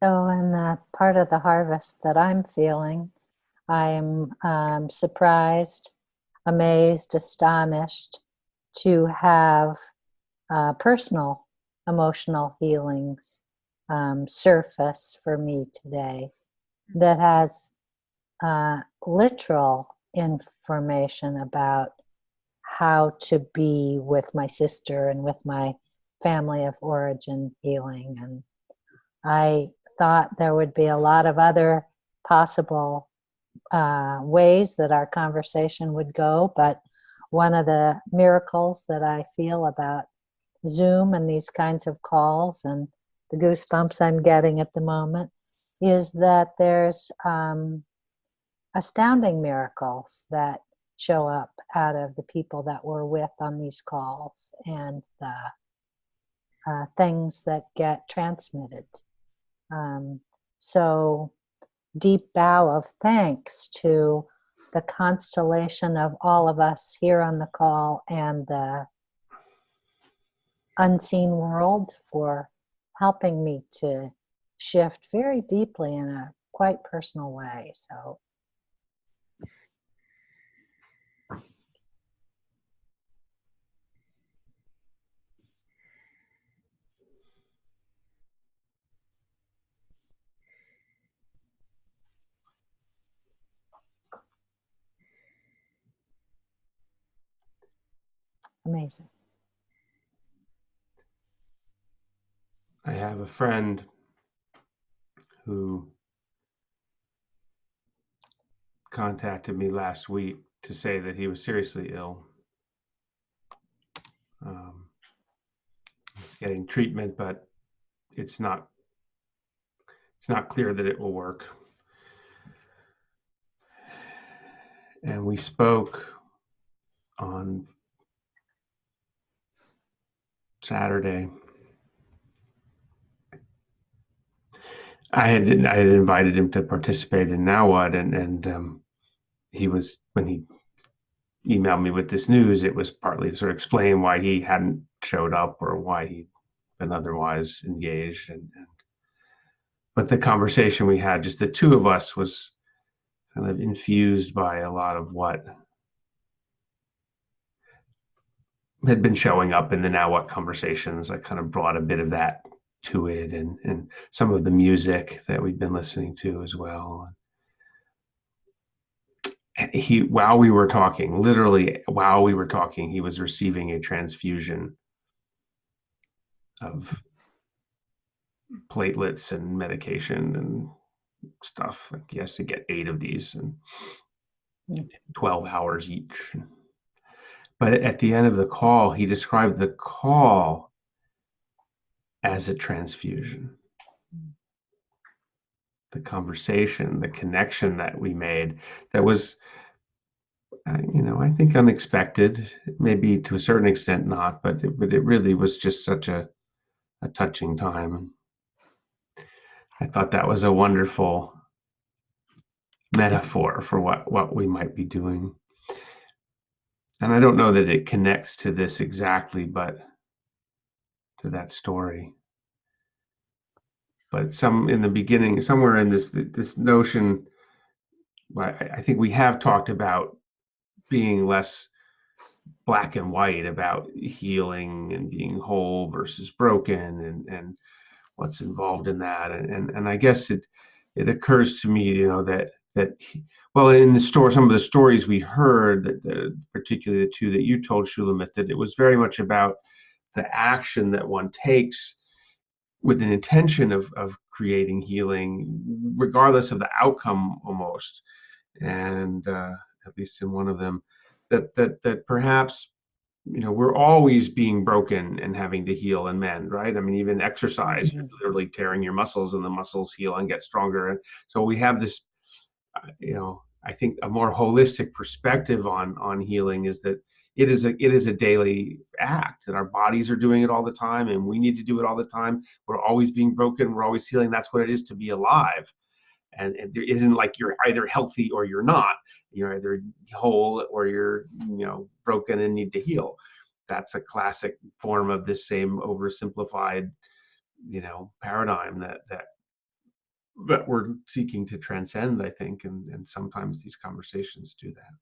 So in the part of the harvest that I'm feeling, I'm surprised, amazed, astonished to have personal emotional healings surface for me today that has literal information about how to be with my sister and with my family of origin healing. And I thought there would be a lot of other possible ways that our conversation would go, but one of the miracles that I feel about Zoom and these kinds of calls and the goosebumps I'm getting at the moment is that there's astounding miracles that show up out of the people that we're with on these calls and the things that get transmitted. Um, so deep bow of thanks to the constellation of all of us here on the call and the unseen world for helping me to shift very deeply in a quite personal way. So amazing. I have a friend who contacted me last week to say that he was seriously ill. He's getting treatment, but it's not clear that it will work. And we spoke on Saturday. I had invited him to participate in Now What, and he was, when he emailed me with this news, it was partly to sort of explain why he hadn't showed up or why he'd been otherwise engaged. But the conversation we had, just the two of us, was kind of infused by a lot of what had been showing up in the Now What conversations. I kind of brought a bit of that to it, and some of the music that we'd been listening to as well. While we were talking, literally while we were talking, he was receiving a transfusion of platelets and medication and stuff. Like he has to get 8 of these and 12 hours each. But at the end of the call, he described the call as a transfusion. The conversation, the connection that we made, that was, I think unexpected, maybe to a certain extent not, but it really was just such a touching time. I thought that was a wonderful metaphor for what we might be doing. And I don't know that it connects to this exactly, but to that story. But in the beginning, somewhere in this notion, I think we have talked about being less black and white about healing and being whole versus broken, and what's involved in that. And I guess it occurs to me, that well, in the story, some of the stories we heard, particularly the two that you told, Shulamith, that it was very much about the action that one takes with an intention of creating healing, regardless of the outcome almost. And at least in one of them, that perhaps, we're always being broken and having to heal and mend, right? I mean, even exercise, you're literally tearing your muscles and the muscles heal and get stronger. And so we have this, I think a more holistic perspective on healing is that it is a daily act, that our bodies are doing it all the time and we need to do it all the time. We're always being broken. We're always healing. That's what it is to be alive. And there isn't like you're either healthy or you're not. You're either whole or you're, broken and need to heal. That's a classic form of this same oversimplified, paradigm that that we're seeking to transcend, I think, and sometimes these conversations do that.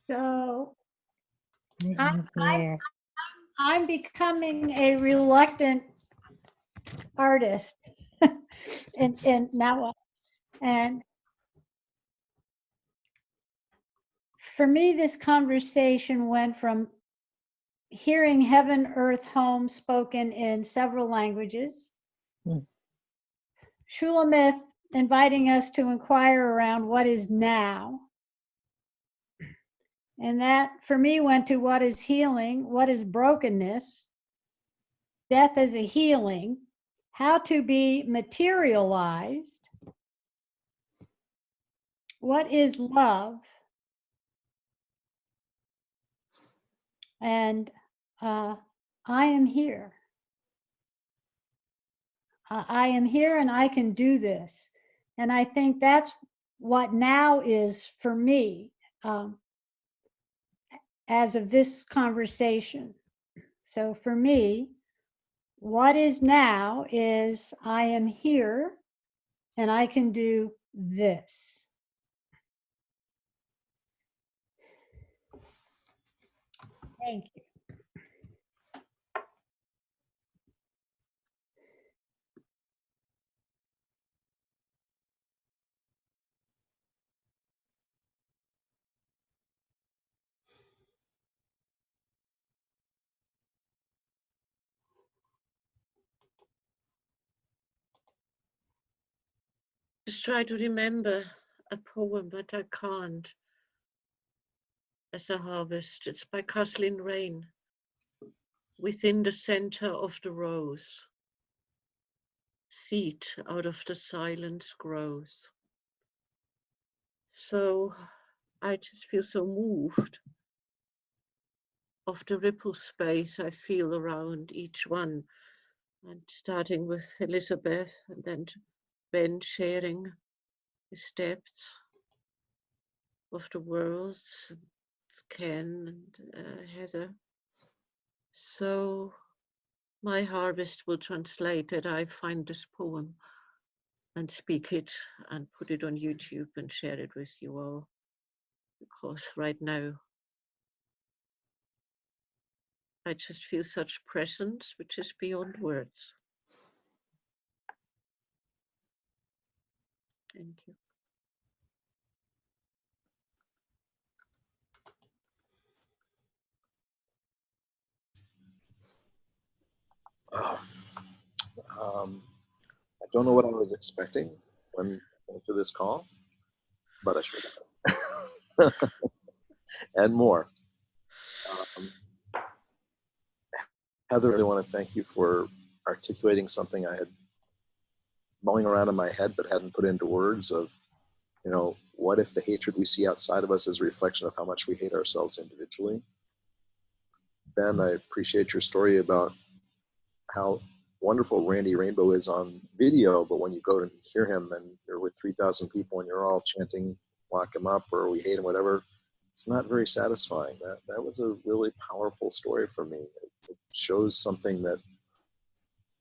So I'm here. I'm becoming a reluctant artist. and now, and for me, this conversation went from hearing heaven, earth, home spoken in several languages, Mm. Shulamith inviting us to inquire around what is now. And that for me went to what is healing, what is brokenness, death as a healing, how to be materialized, what is love, and I am here. I am here and I can do this. And I think that's what now is for me as of this conversation. So for me, what is now is I am here and I can do this. Thank you. Just try to remember a poem, but I can't. As a harvest, it's by Kathleen Rain. Within the center of the rose, seed out of the silence grows. So I just feel so moved of the ripple space I feel around each one. And starting with Elizabeth and then Ben sharing his depths of the worlds, Ken and Heather. So my harvest will translate that I find this poem and speak it and put it on YouTube and share it with you all. Because right now, I just feel such presence, which is beyond words. Thank you. I don't know what I was expecting when to this call, but I sure got it. And more. Heather, I really want to thank you for articulating something I had mulling around in my head but hadn't put into words of, you know, what if the hatred we see outside of us is a reflection of how much we hate ourselves individually? Ben, I appreciate your story about how wonderful Randy Rainbow is on video, but when you go to hear him and you're with 3,000 people and you're all chanting, lock him up, or we hate him, whatever, it's not very satisfying. That was a really powerful story for me. It shows something that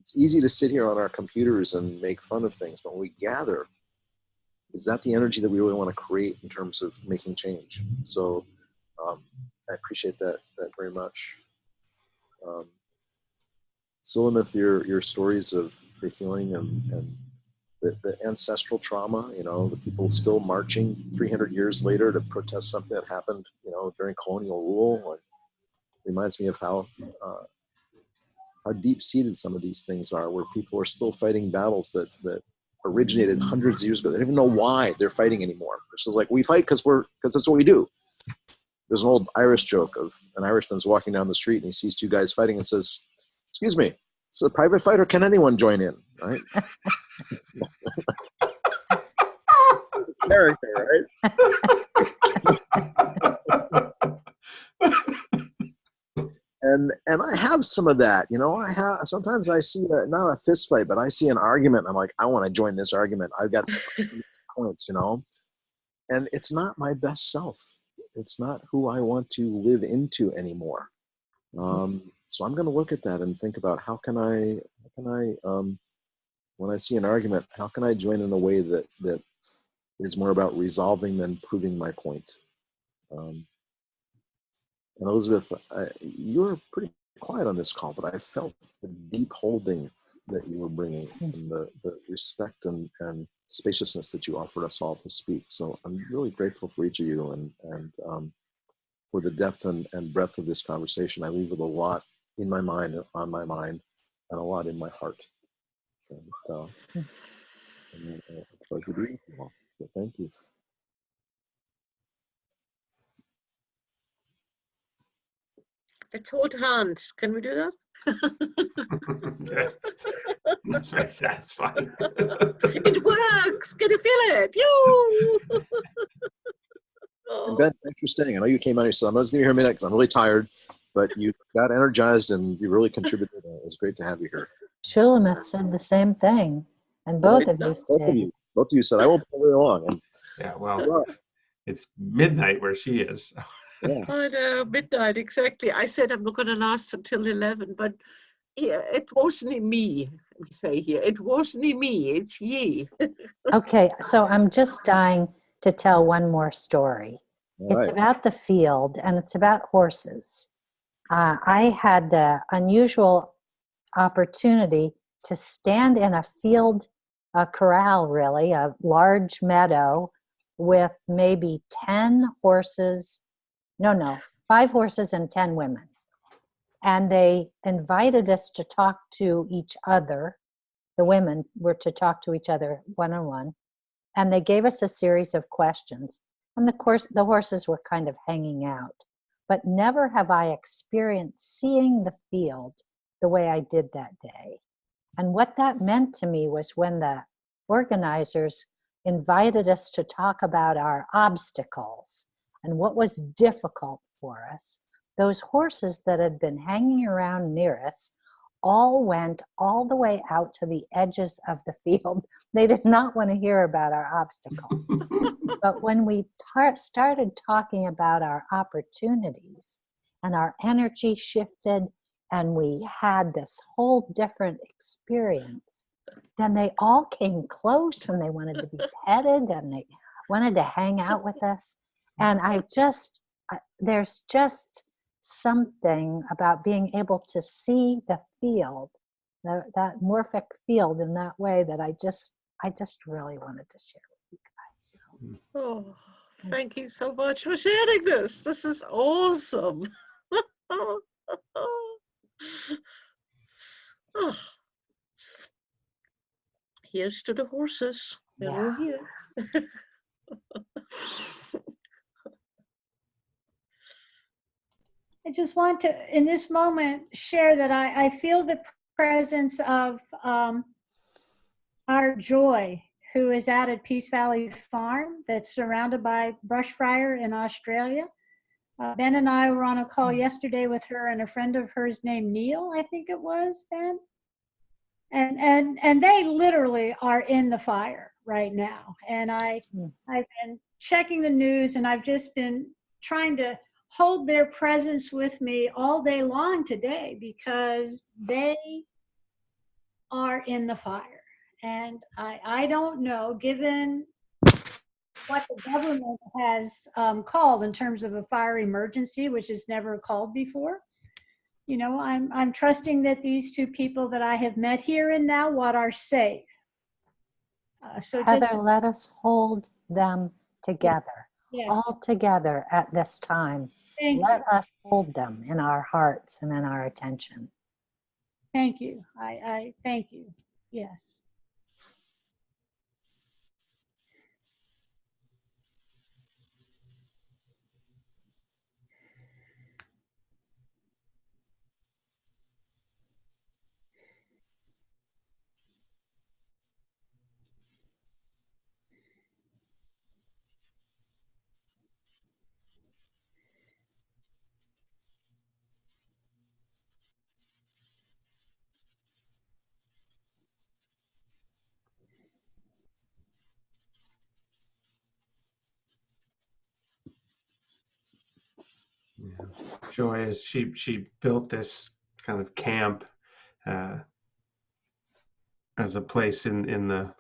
it's easy to sit here on our computers and make fun of things, but when we gather, is that the energy that we really want to create in terms of making change? So I appreciate that very much. Sulamith, your stories of the healing and the ancestral trauma, you know, the people still marching 300 years later to protest something that happened, you know, during colonial rule. It reminds me of how deep-seated some of these things are, where people are still fighting battles that originated hundreds of years ago. They don't even know why they're fighting anymore. It's just like, we fight because that's what we do. There's an old Irish joke of an Irishman's walking down the street and he sees two guys fighting and says, "Excuse me, it's a private fight or can anyone join in?" Right? Character, right? And I have some of that, you know. I have sometimes I see not a fist fight, but I see an argument. I'm like, I want to join this argument. I've got some points, you know, and it's not my best self. It's not who I want to live into anymore. So I'm going to look at that and think about how can I, when I see an argument, how can I join in a way that is more about resolving than proving my point. And Elizabeth, you were pretty quiet on this call, but I felt the deep holding that you were bringing and the respect and spaciousness that you offered us all to speak. So I'm really grateful for each of you and for the depth and breadth of this conversation. I leave with a lot in my mind, on my mind, and a lot in my heart. And, it's a pleasure being with you all. So thank you. Let's hold hands. Can we do that? Yes. That's very satisfying. It works. Can you feel it? You. And Ben, thanks for staying. I know you came out here, so I'm just going to be here a minute because I'm really tired, but you got energized and you really contributed. It was great to have you here. Shulamith said the same thing, and both of you Both of you said, I won't be very long. And Yeah, well, it's midnight where she is. yeah. I know, midnight, exactly. I said I'm not going to last until 11, but yeah, it wasn't me, we say here. It wasn't me, it's ye. Okay, so I'm just dying to tell one more story. All It's right. about the field, and it's about horses. I had the unusual opportunity to stand in a field, a corral really, a large meadow with maybe 10 horses, no, 5 horses and 10 women. And they invited us to talk to each other. The women were to talk to each other one-on-one. And they gave us a series of questions. And of course, the horses were kind of hanging out. But never have I experienced seeing the field the way I did that day. And what that meant to me was when the organizers invited us to talk about our obstacles and what was difficult for us, those horses that had been hanging around near us all went all the way out to the edges of the field. They did not want to hear about our obstacles. But when we started talking about our opportunities and our energy shifted and we had this whole different experience, then they all came close and they wanted to be petted and they wanted to hang out with us. And there's just something about being able to see the field, that morphic field in that way that I just really wanted to share with you guys. Oh, thank you so much for sharing this. This is awesome. Oh. Here's to the horses. They're all here. I just want to, in this moment, share that I feel the presence of our Joy, who is out at Peace Valley Farm that's surrounded by brush fire in Australia. Ben and I were on a call yesterday with her and a friend of hers named Neil, I think it was, Ben. And they literally are in the fire right now. And I've been checking the news and I've just been trying to hold their presence with me all day long today because they are in the fire. And I don't know, given what the government has called in terms of a fire emergency, which is never called before. You know, I'm trusting that these two people that I have met here and now what are safe. So Heather, just, let us hold them together, yes, all together at this time. Let us hold them in our hearts and in our attention. thank you. I thank you. Yes. Yeah. Joy is she built this kind of camp uh, as a place in the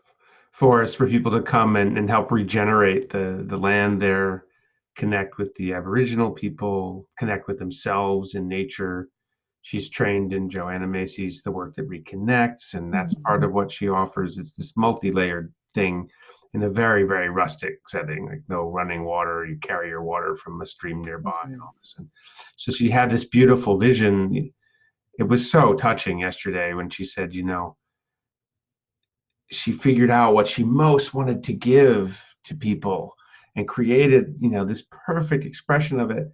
forest for people to come and help regenerate the land there, connect with the Aboriginal people, connect with themselves in nature. She's trained in Joanna Macy's The Work That Reconnects, and that's part of what she offers. It's this multi-layered thing in a very, very rustic setting, like no running water. You carry your water from a stream nearby and all this. And so she had this beautiful vision. It was so touching yesterday when she said, she figured out what she most wanted to give to people and created, this perfect expression of it.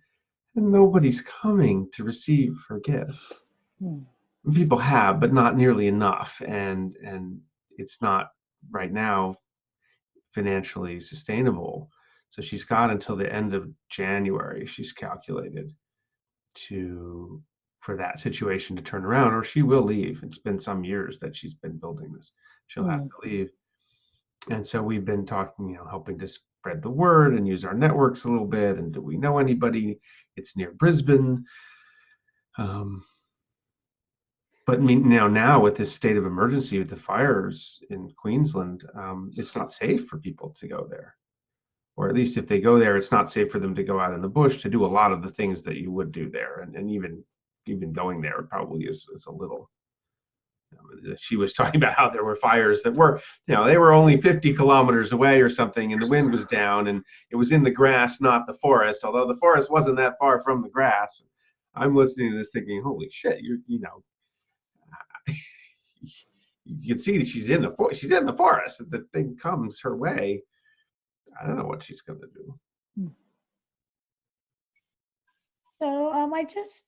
And nobody's coming to receive her gift. People have, but not nearly enough. And it's not right now financially sustainable. So she's got until the end of January, she's calculated, for that situation to turn around, or she will leave. It's been some years that she's been building this. She'll have to leave. And so we've been talking, helping to spread the word and use our networks a little bit. And do we know anybody? It's near Brisbane. But now with this state of emergency with the fires in Queensland, it's not safe for people to go there. Or at least if they go there, it's not safe for them to go out in the bush to do a lot of the things that you would do there. And even going there probably is a little. She was talking about how there were fires that were, they were only 50 kilometers away or something, and the wind was down, and it was in the grass, not the forest, although the forest wasn't that far from the grass. I'm listening to this thinking, holy shit, you can see that she's in the forest. If the thing comes her way, I don't know what she's going to do. So I just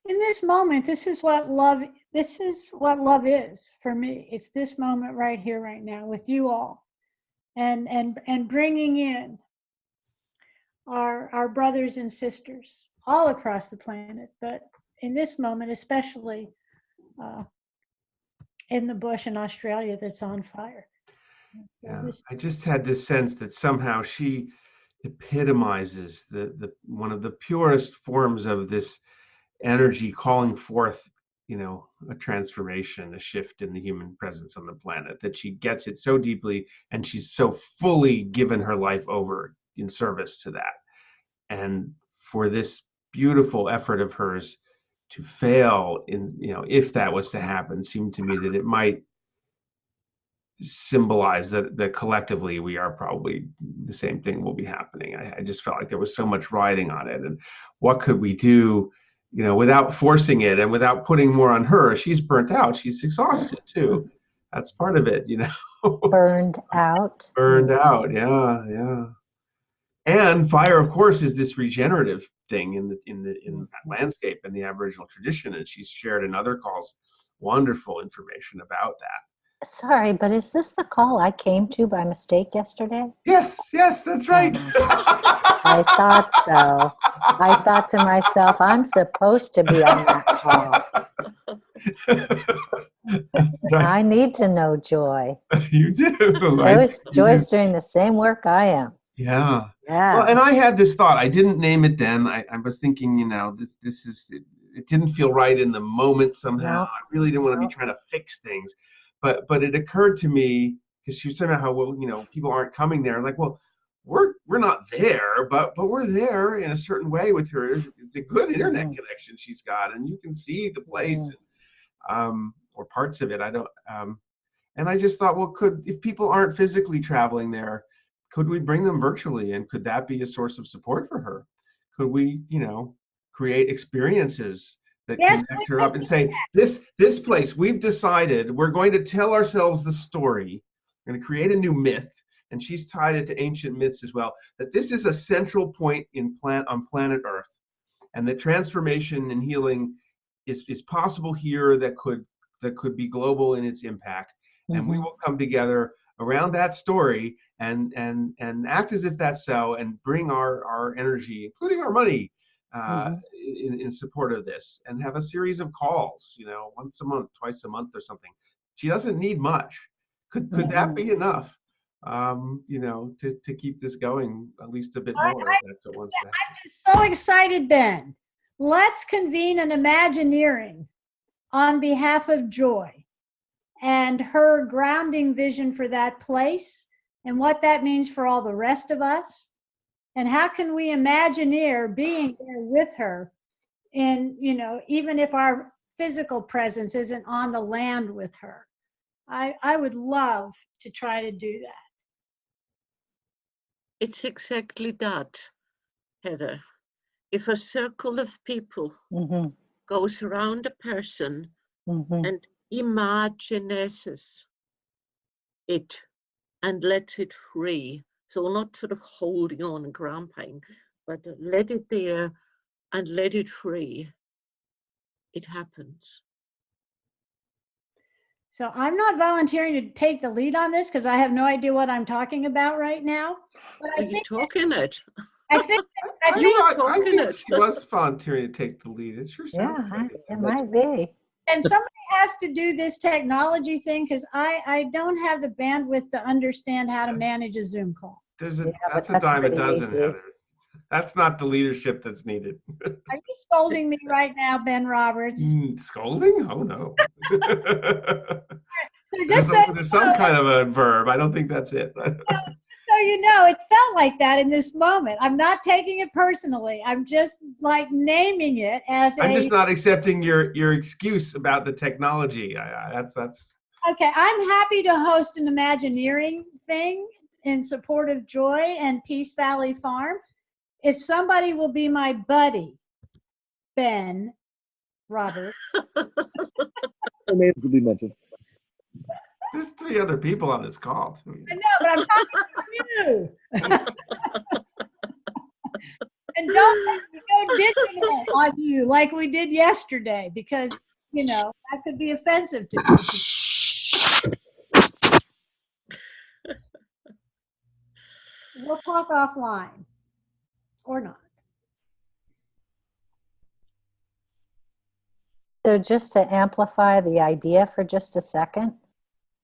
in this moment, this is what love is for me. It's this moment right here, right now, with you all, and bringing in our brothers and sisters all across the planet, but in this moment, especially in the bush in Australia that's on fire. Yeah, I just had this sense that somehow she epitomizes the one of the purest forms of this energy calling forth, a transformation, a shift in the human presence on the planet, that she gets it so deeply and she's so fully given her life over in service to that. And for this beautiful effort of hers to fail if that was to happen, seemed to me that it might symbolize that collectively we are probably the same thing will be happening. I just felt like there was so much riding on it, and what could we do, without forcing it and without putting more on her. She's burnt out. She's exhausted too. That's part of it, Burned out. Burned out. Yeah. And fire, of course, is this regenerative thing in that landscape in the Aboriginal tradition, and she's shared in other calls wonderful information about that. Sorry, but is this the call I came to by mistake yesterday? Yes, that's right. I thought so. I thought to myself, I'm supposed to be on that call. Right. I need to know Joy. You do. Joy's doing the same work I am. Yeah. Yeah. Well, and I had this thought. I didn't name it then. I was thinking, this is. It didn't feel right in the moment somehow. No. I really didn't want to be trying to fix things, but it occurred to me, because she was talking about how people aren't coming there. Like, well, we're not there, but we're there in a certain way with her. It's a good internet connection she's got, and you can see the place, or parts of it. I don't. And I just thought, well, if people aren't physically traveling there, could we bring them virtually, and could that be a source of support for her? Could we, create experiences that connect her up and say, this place, we've decided we're going to tell ourselves the story. We're going to create a new myth, and she's tied it to ancient myths as well, that this is a central point on planet Earth, and that transformation and healing is possible here, that could be global in its impact. And we will come together around that story and act as if that's so, and bring our energy, including our money, in support of this, and have a series of calls, once a month, twice a month or something. She doesn't need much. Could that be enough? to keep this going at least a bit more. If that's what wants to happen. I'm so excited, Ben. Let's convene an Imagineering on behalf of Joy and her grounding vision for that place and what that means for all the rest of us. And how can we Imagineer being there with her in, even if our physical presence isn't on the land with her. I would love to try to do that. It's exactly that, Heather. If a circle of people Mm-hmm. goes around a person Mm-hmm. and imagines it and lets it free, so not sort of holding on and gramping, but let it there and let it free, it happens. So I'm not volunteering to take the lead on this because I have no idea what I'm talking about right now. But Are you talking it? I think I talking think it. she was volunteering to take the lead. It sure sounds Yeah, like it. it might be. and somebody has to do this technology thing because I don't have the bandwidth to understand how to manage a Zoom call. That's but a that's dime a pretty dozen, easy. Heather. That's not the leadership that's needed. Are you scolding me right now, Ben Roberts? Scolding? Oh no. So just There's some kind of a verb. I don't think that's it. so you know, it felt like that in this moment. I'm not taking it personally. I'm just like naming it as I'm just not accepting your excuse about the technology. That's Okay, I'm happy to host an Imagineering thing in support of Joy and Peace Valley Farm. If somebody will be my buddy, Ben Robert. No names will be mentioned. There's 3 other people on this call too. I know, but I'm talking to you. And don't let me go digital on you like we did yesterday, because that could be offensive to people. We'll talk offline or not. So just to amplify the idea for just a second,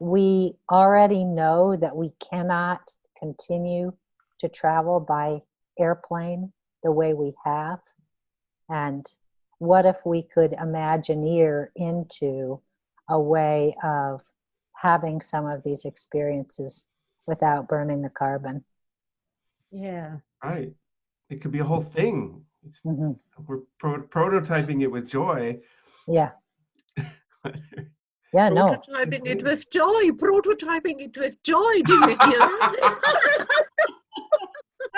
we already know that we cannot continue to travel by airplane the way we have. And what if we could Imagineer into a way of having some of these experiences without burning the carbon? Yeah. Right. It could be a whole thing. Mm-hmm. We're prototyping it with Joy. Yeah. Yeah, no. Prototyping it with Joy. Prototyping it with Joy. Do you hear?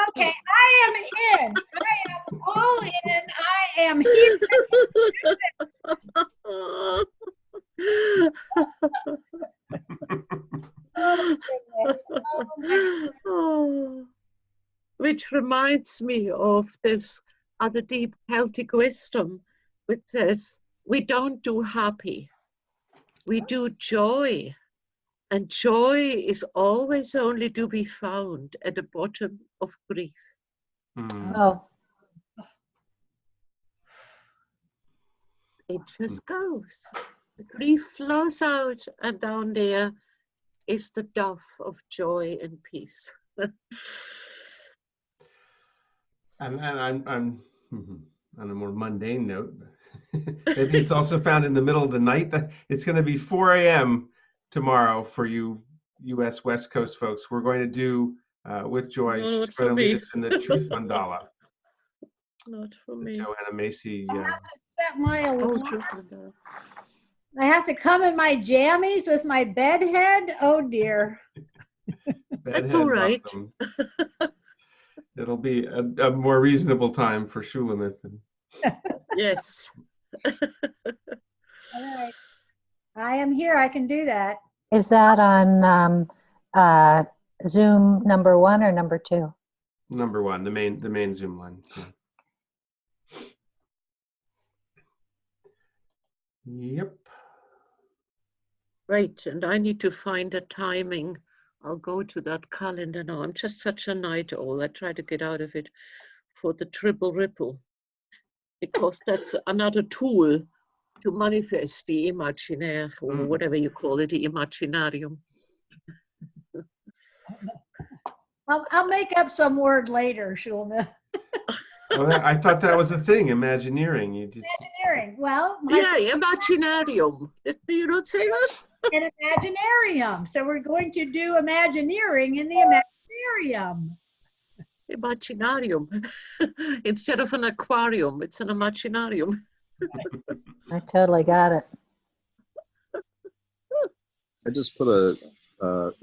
Okay, I am in. I am all in. I am here. Oh, goodness. Oh, my Oh, which reminds me of this other deep Celtic wisdom, which says, we don't do happy, we do joy. And joy is always only to be found at the bottom of grief. Oh, It just goes. The grief flows out, and down there is the dove of joy and peace. And I'm on a more mundane note, maybe it's also found in the middle of the night. It's going to be 4 a.m. tomorrow for you U.S. West Coast folks. We're going to do with Joy. Not She's for going to lead me. us in the Truth Mandala. Not for The me. Joanna Macy. I have to set my alarm. Truth Mandala. I have to come in my jammies with my bed head. Oh dear. That's all right. It'll be a more reasonable time for Shulamith. Yes. All right. I am here. I can do that. is that on Zoom number 1 or number 2? Number 1, the main Zoom line. Yeah. Yep. Right, and I need to find a timing. I'll go to that calendar now. I'm just such a night owl. I try to get out of it for the triple ripple, because that's another tool to manifest the imaginaire, or whatever you call it, the imaginarium. I'll make up some word later, Shulma. Well, I thought that was a thing, Imagineering. You just, Imagineering. Well, Yeah, Imaginarium. Did you not say that? an Imaginarium. So we're going to do Imagineering in the Imaginarium. Imaginarium. Instead of an aquarium, it's an Imaginarium. I totally got it. I just put a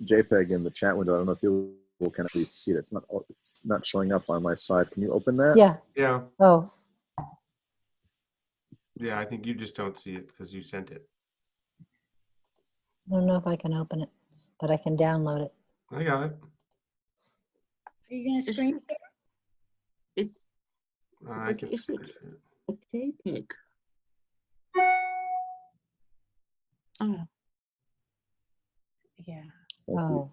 JPEG in the chat window. I don't know if people can actually see it. It's not showing up on my side. Can you open that? Yeah. yeah, Oh, yeah. I think you just don't see it because you sent it. I don't know if I can open it, but I can download it. I got it. Are you going to screen share? I What can is see it? it. A JPEG. Oh, Yeah. Thank you.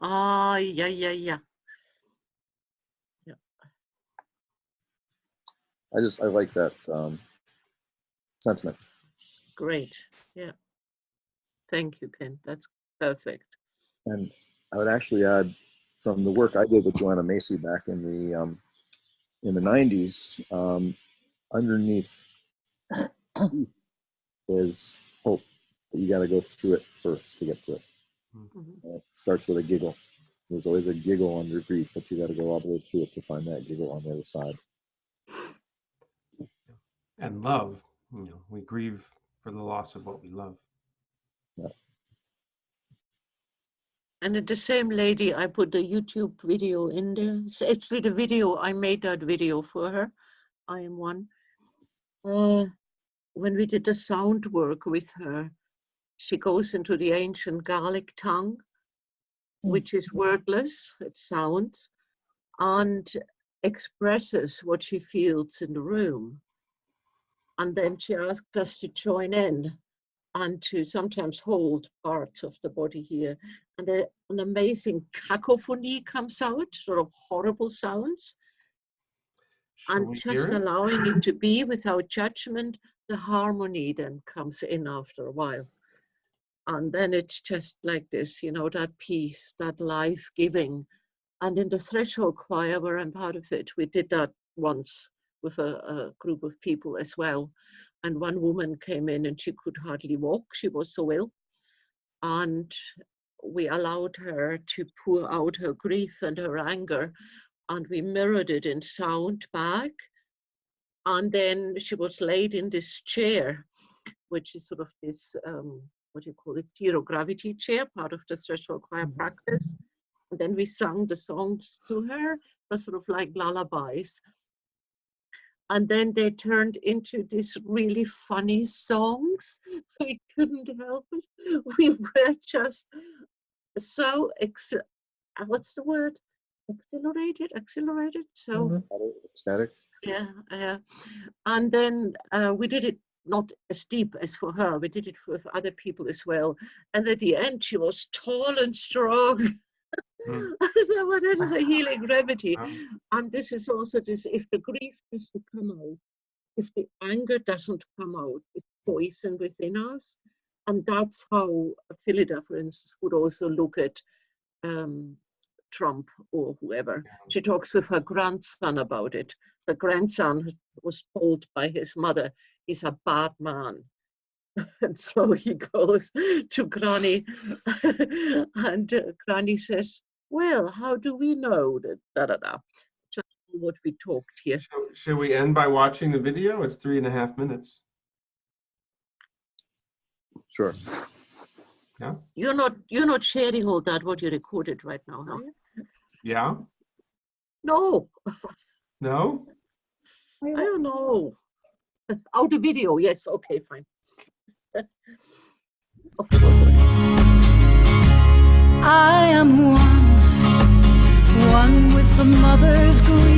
Oh, yeah, yeah, yeah. I like that sentiment. Great. Yeah. Thank you, Ken. That's perfect. And I would actually add, from the work I did with Joanna Macy back in the 90s, underneath is hope. But you got to go through it first to get to it. Mhm. It starts with a giggle. There's always a giggle under grief, but you got to go all the way through it to find that giggle on the other side. And love. We grieve for the loss of what we love. Yeah. And the same lady, I put the YouTube video in there. It's actually the video, I made that video for her. I am one. When we did the sound work with her, she goes into the ancient Gaelic tongue, which is wordless, it sounds, and expresses what she feels in the room. And then she asks us to join in and to sometimes hold parts of the body here. And an amazing cacophony comes out, sort of horrible sounds. Shall And we just hear it? allowing it to be without judgment, the harmony then comes in after a while. And then it's just like this, that peace, that life-giving. And in the Threshold Choir, where I'm part of it, we did that once with a group of people as well. And one woman came in and she could hardly walk. She was so ill. And we allowed her to pour out her grief and her anger. And we mirrored it in sound back. And then she was laid in this chair, which is sort of this, what do you call it, zero gravity chair, part of the Threshold Choir practice. And then we sang the songs to her, but sort of like lullabies. And then they turned into these really funny songs. We couldn't help it. We were just so, what's the word? Exhilarated. So, Ecstatic. yeah. And then we did it not as deep as for her. We did it with other people as well. And at the end, she was tall and strong. So what is a healing remedy? And this is also this, if the grief doesn't come out, if the anger doesn't come out, it's poison within us. And that's how Phillida, for instance, would also look at Trump or whoever. She talks with her grandson about it. The grandson was told by his mother, he's a bad man. And so he goes to Carney, and Carney says, well, how do we know that, just what we talked here. Should we end by watching the video? It's 3.5 minutes. Sure. Yeah. You're not sharing all that, what you recorded right now, are you? Yeah. No, No. I don't know. Oh, the video, yes, okay, fine. Of course. I am one with the mother's grief.